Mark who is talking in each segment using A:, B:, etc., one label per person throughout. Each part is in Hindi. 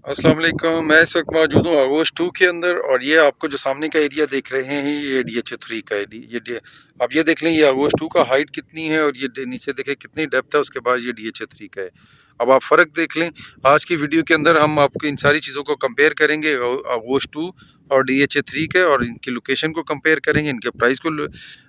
A: अस्सलाम वालेकुम। मैं इस वक्त मौजूद हूँ आगोश 2 के अंदर और ये आपको जो सामने का एरिया देख रहे हैं ये DH3 का है। आप ये देख लें ये आगोश 2 का हाइट कितनी है और नीचे देखें कितनी डेप्थ है, उसके बाद ये DH3 का है। अब आप फ़र्क देख लें। आज की वीडियो के अंदर हम आपको इन सारी चीज़ों को कंपेयर करेंगे, आगोश 2 और DH3 के, और इनकी लोकेशन को कंपेयर करेंगे, इनके प्राइस को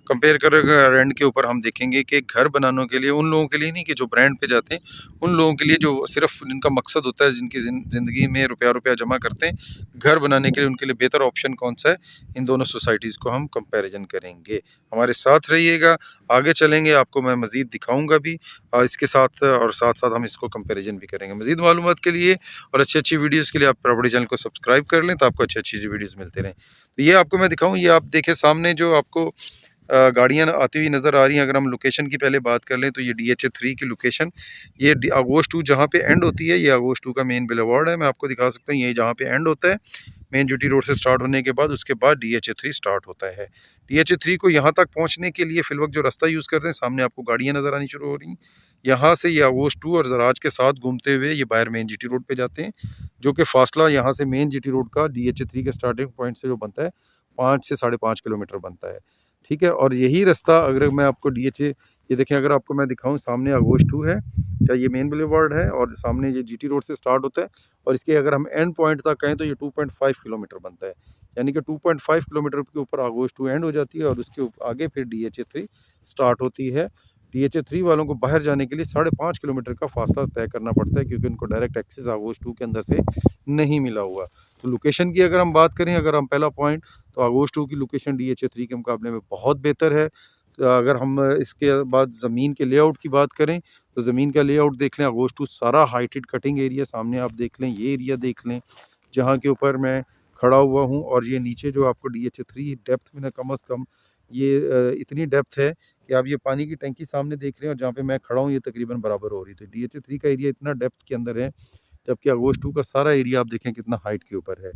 A: कंपेयर करेंगे। और एंड के ऊपर हम देखेंगे कि घर बनाने के लिए, उन लोगों के लिए नहीं कि जो ब्रांड पे जाते हैं, उन लोगों के लिए जो सिर्फ जिनका मकसद होता है, जिनकी ज़िंदगी में रुपया रुपया जमा करते हैं, घर बनाने के लिए उनके लिए बेहतर ऑप्शन कौन सा है, इन दोनों सोसाइटीज़ को हम कंपैरिजन करेंगे। हमारे साथ रहिएगा, आगे चलेंगे, आपको मैं मज़ीद दिखाऊंगा भी इसके साथ, और साथ साथ हम इसको कंपैरिजन भी करेंगे। मज़ीद मालूमात के लिए और अच्छी अच्छी वीडियोज़ के लिए आप प्रॉपर्टी चैनल को सब्सक्राइब कर लें, तो आपको अच्छी अच्छी वीडियोज़ मिलते रहें। तो ये आपको मैं दिखाऊँ, ये आप देखें सामने जो आपको गाड़ियाँ आती हुई नज़र आ रही हैं। अगर हम लोकेशन की पहले बात कर लें तो ये DH3 की लोकेशन, ये आगोश 2 जहाँ पे एंड होती है, ये आगोश 2 का मेन बुलेवार्ड है। मैं आपको दिखा सकता हूँ, ये जहाँ पे एंड होता है मेन जीटी रोड से स्टार्ट होने के बाद, उसके बाद DH3 स्टार्ट होता है। DH3 को यहाँ तक पहुँचने के लिए फिलवक्त जो रास्ता यूज़ करते हैं, सामने आपको गाड़ियाँ नज़र आनी शुरू हो रही हैं। यहाँ से ये आगोश 2 और जराज के साथ घूमते हुए ये बाहर मेन जीटी रोड पे जाते हैं, जो कि फासला यहाँ से मेन जीटी रोड का DH3 के स्टार्टिंग पॉइंट से जो बनता है 5 से 5.5 किलोमीटर बनता है। ठीक है, और यही रास्ता अगर मैं आपको ये देखें, अगर आपको मैं दिखाऊं, सामने आगोश 2 है, क्या ये मेन बुलेवार्ड है, और सामने ये जीटी रोड से स्टार्ट होता है, और इसके अगर हम एंड पॉइंट तक कहें तो ये 2.5 किलोमीटर बनता है। यानी कि 2.5 किलोमीटर के ऊपर आगोश 2 एंड हो जाती है, और उसके आगे फिर DH3 स्टार्ट होती है। DH3 वालों को बाहर जाने के लिए 5.5 किलोमीटर का फासला तय करना पड़ता है, क्योंकि उनको डायरेक्ट एक्सेस आगोश 2 के अंदर से नहीं मिला हुआ। तो लोकेशन की अगर हम बात करें, अगर हम पहला पॉइंट, तो आगोश 2 की लोकेशन DH3 के मुकाबले में बहुत बेहतर है। तो अगर हम इसके बाद ज़मीन के लेआउट की बात करें, तो ज़मीन का लेआउट देख लें, आगोश 2 सारा हाइटेड कटिंग एरिया सामने आप देख लें, ये एरिया देख लें जहाँ के ऊपर मैं खड़ा हुआ हूँ, और ये नीचे जो आपको DH3 डेप्थ में ना कम अज़ कम ये इतनी डेप्थ है कि आप ये पानी की टंकी सामने देख रहे हैं, और जहाँ पे मैं खड़ा हूँ ये तकरीबन बराबर हो रही है। तो DH3 का एरिया इतना डेप्थ के अंदर है, जबकि आगोश 2 का सारा एरिया आप देखें कितना हाइट के ऊपर है।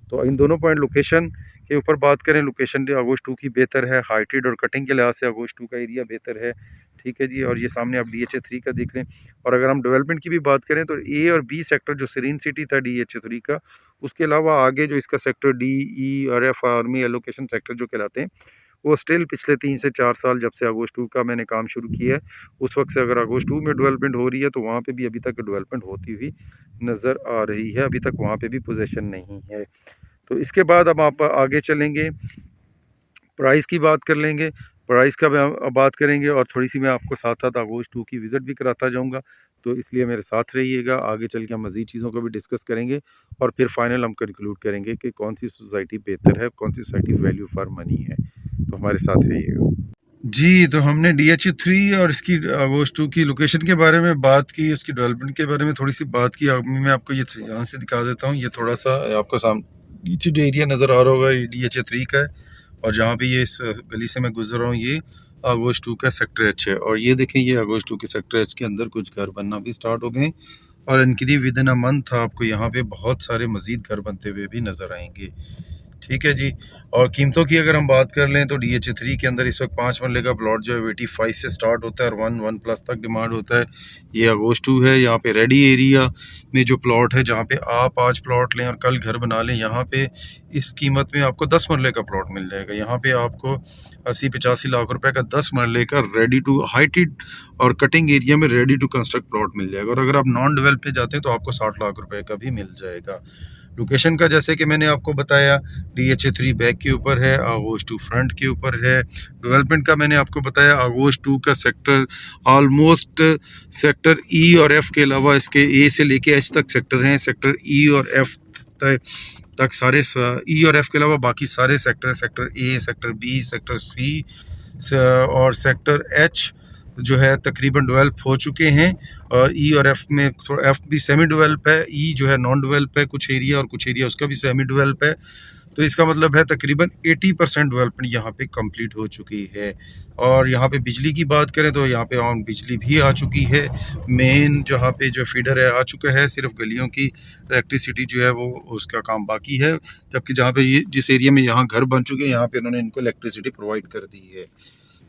A: तो इन दोनों पॉइंट लोकेशन के ऊपर बात करें, लोकेशन आगोश 2 की बेहतर है, हाइटेड और कटिंग के लिहाज से आगोश 2 का एरिया बेहतर है। ठीक है जी, और ये सामने आप DH3 का देख लें। और अगर हम डेवलपमेंट की भी बात करें तो A और B सेक्टर जो सीरीन सिटी था DH3 का, उसके अलावा आगे जो इसका सेक्टर D, E और F आर्मी एलोकेशन सेक्टर जो कहलाते हैं, वो स्टिल पिछले 3 से 4 साल जब से आगोश 2 का मैंने काम शुरू किया है, उस वक्त से अगर आगोश 2 में डेवलपमेंट हो रही है, तो वहाँ पे भी अभी तक डेवलपमेंट होती हुई नज़र आ रही है। अभी तक वहाँ पे भी पोजीशन नहीं है। तो इसके बाद अब आप आगे चलेंगे, प्राइस की बात कर लेंगे। प्राइस का बात करेंगे, और थोड़ी सी मैं आपको साथ साथ आगोश 2 की विज़िट भी कराता जाऊंगा, तो इसलिए मेरे साथ रहिएगा। आगे चल के हम मज़ीद चीज़ों को भी डिस्कस करेंगे, और फिर फाइनल हम कंक्लूड करेंगे कि कौन सी सोसाइटी बेहतर है, कौन सी सोसाइटी वैल्यू फॉर मनी है। तो हमारे साथ रहिएगा जी। तो हमने DH3 और इसकी आगोश 2 की लोकेशन के बारे में बात की, उसकी डेवलपमेंट के बारे में थोड़ी सी बात की। अब मैं आपको ये यहाँ से दिखा देता हूँ। ये थोड़ा सा आपको सामने नीचे जो एरिया नज़र आ रहा होगा, ये DH3 का है, और जहाँ पे ये इस गली से मैं गुजर रहा हूँ, ये आगोश 2 का सेक्टर H है। और ये देखें, ये आगोश 2 के सेक्टर H के अंदर कुछ घर बनना भी स्टार्ट हो गए, और इनकी विद इन अ मंथ आपको यहाँ पे बहुत सारे मज़ीद घर बनते हुए भी नज़र आएंगे। ठीक है जी। और कीमतों की अगर हम बात कर लें तो DH3 के अंदर इस वक्त 5 मरले का प्लॉट जो है 85 से स्टार्ट होता है, और 1 प्लस तक डिमांड होता है। ये आगोश 2 है, यहाँ पे रेडी एरिया में जो प्लॉट है, जहाँ पे आप आज प्लॉट लें और कल घर बना लें, यहाँ पे इस कीमत में आपको 10 मरले का प्लॉट मिल जाएगा। यहाँ पे आपको 80-85 लाख रुपए का 10 मरले का रेडी टू हाइटेड और कटिंग एरिया में रेडी टू कंस्ट्रक्ट प्लॉट मिल जाएगा। और अगर आप नॉन डेवलप पे जाते हैं तो आपको 60 लाख रुपए का भी मिल जाएगा। लोकेशन का जैसे कि मैंने आपको बताया, DH3 बैक के ऊपर है, आगोश 2 फ्रंट के ऊपर है। डेवलपमेंट का मैंने आपको बताया, आगोश 2 का सेक्टर ऑलमोस्ट सेक्टर E और F के अलावा इसके A से लेके H तक सेक्टर हैं। सेक्टर E और F तक सारे E और F के अलावा बाकी सारे sector, sector A, sector B, sector C और सेक्टर H जो है तकरीबन डेवलप हो चुके हैं। और E और F में थोड़ा F भी सेमी डेवलप है, E जो है नॉन डेवलप है कुछ एरिया, और कुछ एरिया उसका भी सेमी डेवलप है। तो इसका मतलब है तकरीबन 80% डेवलपमेंट यहाँ पे कंप्लीट हो चुकी है। और यहाँ पे बिजली की बात करें तो यहाँ पे ऑन बिजली भी आ चुकी है। मेन जहाँ पे जो फीडर है आ चुका है, सिर्फ गलियों की इलेक्ट्रिसिटी जो है वो उसका काम बाकी है। जबकि जहाँ पे ये जिस एरिया में यहाँ घर बन चुके हैं, यहाँ पे उन्होंने इनको इलेक्ट्रिसिटी प्रोवाइड कर दी है।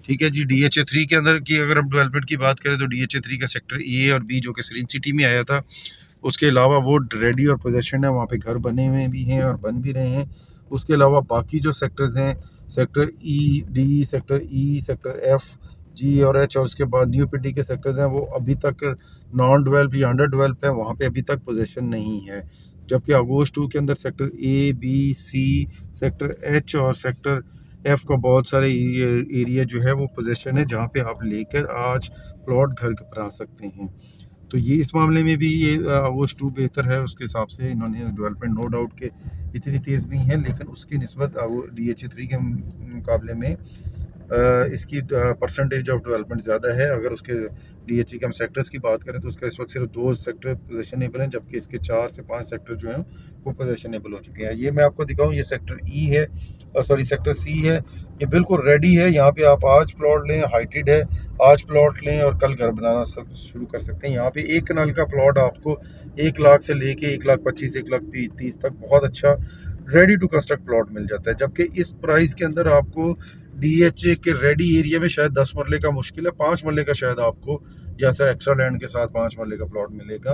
A: ठीक है जी। DH3 के अंदर की अगर हम डेवलपमेंट की बात करें तो DH3 का सेक्टर A और B जो कि सीरीन सिटी में आया था, उसके अलावा वो रेडी और पोजेशन है, वहाँ पे घर बने हुए भी हैं और बन भी रहे हैं। उसके अलावा बाकी जो सेक्टर्स हैं, sector E, D, sector E, sector F, G और एच, और उसके बाद न्यू पिटी के सेक्टर्स हैं, वो अभी तक नॉन डेवलप या अंडर डेवलप है, वहाँ पे अभी तक पोजेशन नहीं है। जबकि आगोश 2 के अंदर sector A, B, C, sector H और सेक्टर एफ का बहुत सारे एरिया जो है वो पोजेशन है, जहाँ पे आप लेकर आज प्लॉट घर बना सकते हैं। तो ये इस मामले में भी ये आगोश 2 बेहतर है। उसके हिसाब से इन्होंने डेवलपमेंट नो डाउट के इतनी तेज़ नहीं है, लेकिन उसकी निस्बत DHA3 के मुकाबले में इसकी परसेंटेज ऑफ डेवलपमेंट ज़्यादा है। अगर उसके DHA के हम सेक्टर्स की बात करें तो उसका इस वक्त सिर्फ 2 सेक्टर पोजेशनेबल हैं, जबकि इसके 4 से 5 सेक्टर जो हैं वो पोजेशनेबल हो चुके हैं। ये मैं आपको दिखाऊं, ये सेक्टर ई है, सॉरी सेक्टर सी है। ये बिल्कुल रेडी है। यहाँ पे आप आज प्लॉट लें, हाइटेड है, आज प्लॉट लें और कल घर बनाना शुरू कर सकते हैं। यहाँ पे 1 कनाल का प्लॉट आपको 1 लाख से लेके 1,25,000, 1,30,000 तक बहुत अच्छा रेडी टू कंस्ट्रक्ट प्लॉट मिल जाता है। जबकि इस प्राइस के अंदर आपको DHA के रेडी एरिया में शायद 10 मरले का मुश्किल है, 5 मरले का शायद आपको जैसा एक्स्ट्रा लैंड के साथ 5 मरले का प्लॉट मिलेगा।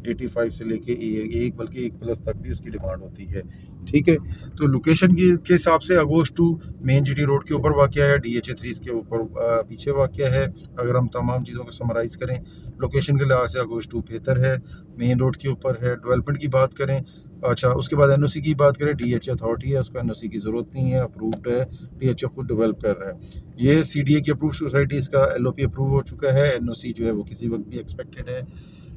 A: 85 से लेके एक, बल्कि 1+ तक भी उसकी डिमांड होती है। ठीक है, तो लोकेशन के हिसाब से आगोश 2 मेन GT रोड के ऊपर वाक़या है, DHA3 इसके ऊपर पीछे वाक़या है। अगर हम तमाम चीज़ों को समराइज़ करें, लोकेशन के लिहाज से आगोश 2 बेहतर है, मेन रोड के ऊपर है। डेवलपमेंट की बात करें, अच्छा उसके बाद NOC की बात करें, DHA अथॉरिटी है, उसको NOC की ज़रूरत नहीं है, अप्रूव्ड है, DHA खुद डेवलप कर रहा है। ये CDA की अप्रूव सोसाइटी, इसका LOP अप्रूव हो चुका है, NOC जो है वो किसी वक्त भी एक्सपेक्टेड है।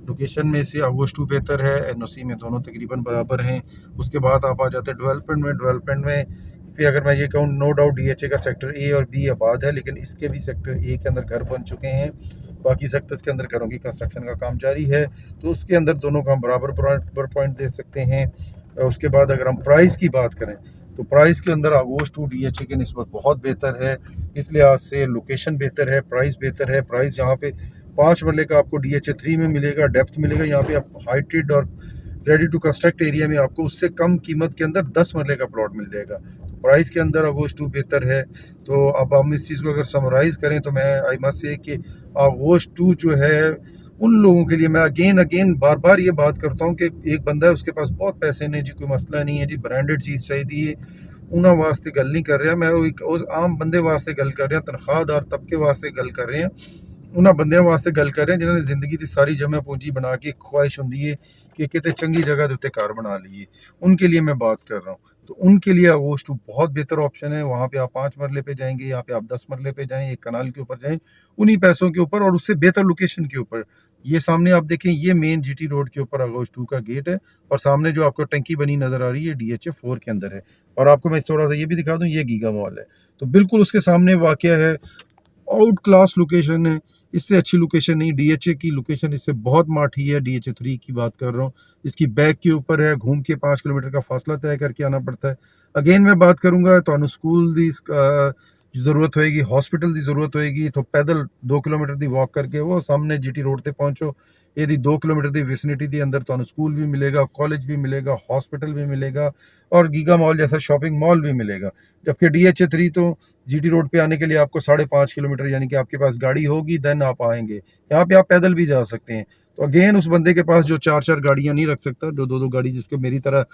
A: लोकेशन में से आगोश 2 बेहतर है, NOC में दोनों तकरीबन बराबर हैं। उसके बाद आप आ जाते हैं डेवलपमेंट में फिर अगर मैं ये कहूँ, नो डाउट DHA का सेक्टर ए और बी आबाद है, लेकिन इसके भी सेक्टर ए के अंदर घर बन चुके हैं। बाकी सेक्टर्स के अंदर घरों की कंस्ट्रक्शन का काम जारी है, तो उसके अंदर दोनों का हम बराबर पॉइंट दे सकते हैं। उसके बाद अगर हम प्राइस की बात करें तो प्राइस के अंदर आगोश 2 DHA की निस्बत बहुत बेहतर है। इस लिहाज से लोकेशन बेहतर है, प्राइस बेहतर है। प्राइस यहाँ पे 5 मरले का आपको DHA3 में मिलेगा, डेप्थ मिलेगा। यहाँ पे आप हाइटेड और रेडी टू कंस्ट्रक्ट एरिया में आपको उससे कम कीमत के अंदर 10 मरले का प्लॉट मिल जाएगा। तो प्राइस के अंदर आगोश 2 बेहतर है। तो अब हम इस चीज़ को अगर समराइज़ करें तो मैं आई मस्ट से कि आगोश 2 जो है उन लोगों के लिए, मैं अगेन बार बार ये बात करता हूँ कि एक बंदा है, उसके पास बहुत पैसे नहीं जी, कोई मसला नहीं है जी, ब्रांडेड चीज़ चाहिए, उन्होंने वास्ते गल नहीं कर रहा मैं, उस आम बंदे वास्ते गल कर रहा, तनख्वाहदार तबके वास्ते गल कर रहे हैं, उन्होंने बंदे वास्ते गल कर रहे हैं जिन्होंने जिंदगी की सारी जमा पूंजी बना के ख्वाहिश होंगी है कि कितने चंगी जगह के उत्ते घर बना लीए, उनके लिए मैं बात कर रहा हूँ। तो उनके लिए आगोश 2 बहुत बेहतर ऑप्शन है। वहाँ पे आप 5 मरले पे जाएंगे, यहाँ पे आप 10 मरले पे जाएं, एक कनाल के ऊपर जाएं, उन्हीं पैसों के ऊपर और उससे बेहतर लोकेशन के ऊपर। ये सामने आप देखें, ये मेन GT रोड के ऊपर आगोश 2 का गेट है, और सामने जो आपको टंकी बनी नजर आ रही है DHA 4 के अंदर है। और आपको मैं थोड़ा सा ये भी दिखा दूं, ये गीगा मॉल है, तो बिल्कुल उसके सामने वाक़या है। आउट क्लास लोकेशन है, इससे अच्छी लोकेशन नहीं। DHA की लोकेशन इससे बहुत माठी है। DHA3 की बात कर रहा हूँ, इसकी बैक के ऊपर है, घूम के 5 किलोमीटर का फासला तय करके आना पड़ता है। अगेन मैं बात करूँगा तो स्कूल की ज़रूरत होएगी, हॉस्पिटल की ज़रूरत होएगी, तो पैदल 2 किलोमीटर की वॉक करके वो सामने GT रोड पर पहुँचो। यदि 2 किलोमीटर की विसिनिटी के अंदर तो स्कूल भी मिलेगा, कॉलेज भी मिलेगा, हॉस्पिटल भी मिलेगा और गीगा मॉल जैसा शॉपिंग मॉल भी मिलेगा। जबकि DHA3 तो GT रोड पे आने के लिए आपको 5.5 किलोमीटर, यानी कि आपके पास गाड़ी होगी देन आप आएंगे। यहाँ पे आप पैदल भी जा सकते हैं। तो अगेन उस बंदे के पास जो 4-4 गाड़ियाँ नहीं रख सकता, जो 2-2 गाड़ी, जिसको मेरी तरह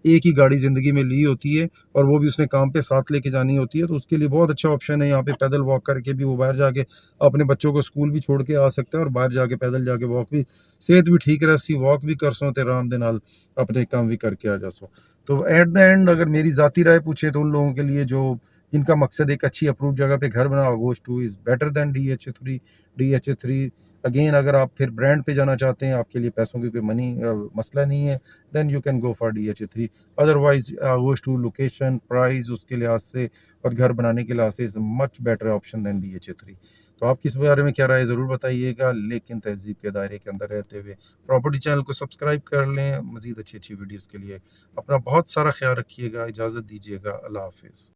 A: एक ही गाड़ी ज़िंदगी में ली होती है और वो भी उसने काम पे साथ लेके जानी होती है, तो उसके लिए बहुत अच्छा ऑप्शन है। यहाँ पे पैदल वॉक करके भी वो बाहर जाके अपने बच्चों को स्कूल भी छोड़ के आ सकता है और बाहर जाके पैदल जाके वॉक भी, सेहत भी ठीक रह सी, वॉक भी कर सो ते आराम दे नाल अपने काम भी करके आ जा सो। तो एट द एंड अगर मेरी ज़ाती राय पूछे तो उन लोगों के लिए जो जिनका मकसद एक अच्छी अप्रूव जगह पे घर बना, आगोश 2 is better than DHA3। DHA3 again अगर आप फिर ब्रांड पे जाना चाहते हैं, आपके लिए पैसों की कोई मसला नहीं है, then you can go for DHA3। Otherwise Aagosh 2 location, price, उसके लिहाज से और घर बनाने के लिहाज से is much better option then DHA3। तो आपकी इस बारे में क्या राय ज़रूर बताइएगा, लेकिन तहज़ीब के दायरे के अंदर रहते हुए प्रॉपर्टी चैनल को सब्सक्राइब कर लें। मज़ीद अच्छी वीडियोज़ के लिए अपना बहुत सारा ख्याल रखिएगा। इजाज़त दीजिएगा। अल्लाह हाफ़िज़।